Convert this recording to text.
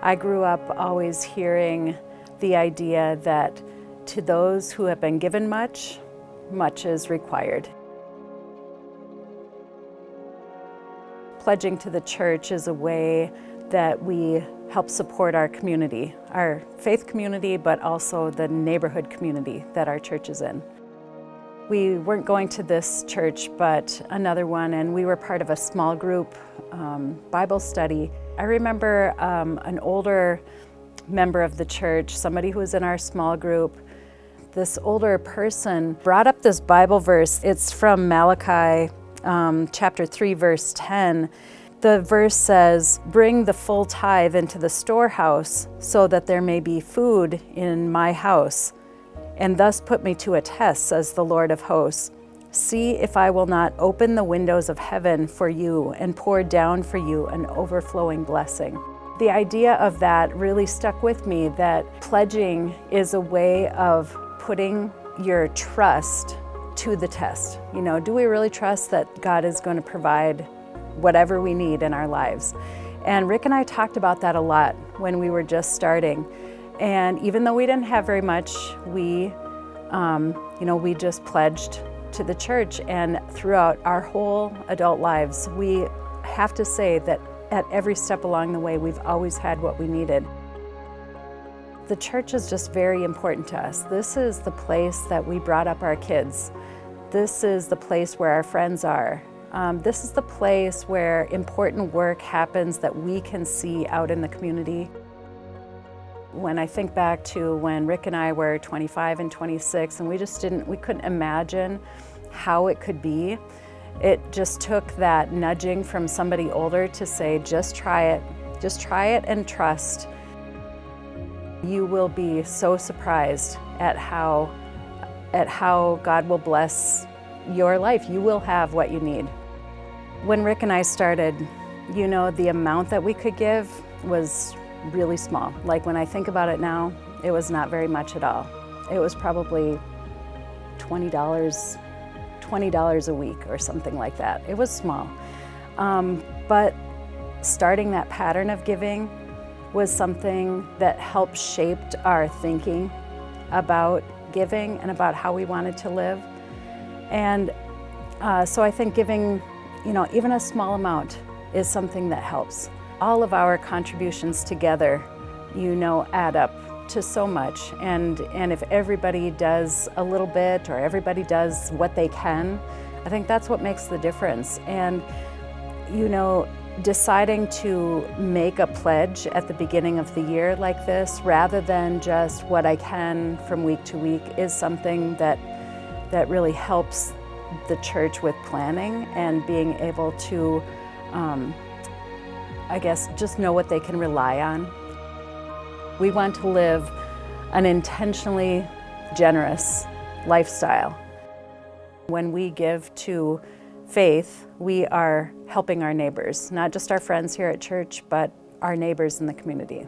I grew up always hearing the idea that to those who have been given much, much is required. Pledging to the church is a way that we help support our community, our faith community, but also the neighborhood community that our church is in. We weren't going to this church, but another one, and we were part of a small group Bible study. I remember an older member of the church, somebody who was in our small group, this older person brought up this Bible verse. It's from Malachi chapter 3, verse 10. The verse says, "Bring the full tithe into the storehouse so that there may be food in my house, and thus put me to a test, says the Lord of hosts. See if I will not open the windows of heaven for you and pour down for you an overflowing blessing." The idea of that really stuck with me, that pledging is a way of putting your trust to the test. You know, do we really trust that God is going to provide whatever we need in our lives? And Rick and I talked about that a lot when we were just starting. And even though we didn't have very much, we just pledged to the church. And throughout our whole adult lives, we have to say that at every step along the way, we've always had what we needed. The church is just very important to us. This is the place that we brought up our kids. This is the place where our friends are. This is the place where important work happens that we can see out in the community. When I think back to when Rick and I were 25 and 26, and we couldn't imagine how it could be. It just took that nudging from somebody older to say, just try it and trust. You will be so surprised at how God will bless your life. You will have what you need. When Rick and I started, the amount that we could give was really small. Like when I think about it now, it was not very much at all. It was probably $20 a week or something like that. It was small. But starting that pattern of giving was something that helped shaped our thinking about giving and about how we wanted to live. And so I think giving, even a small amount is something that helps. All of our contributions together, add up to so much. And if everybody does a little bit, or everybody does what they can, I think that's what makes the difference. And, deciding to make a pledge at the beginning of the year like this, rather than just what I can from week to week, is something that really helps the church with planning and being able to, just know what they can rely on. We want to live an intentionally generous lifestyle. When we give to faith, we are helping our neighbors, not just our friends here at church, but our neighbors in the community.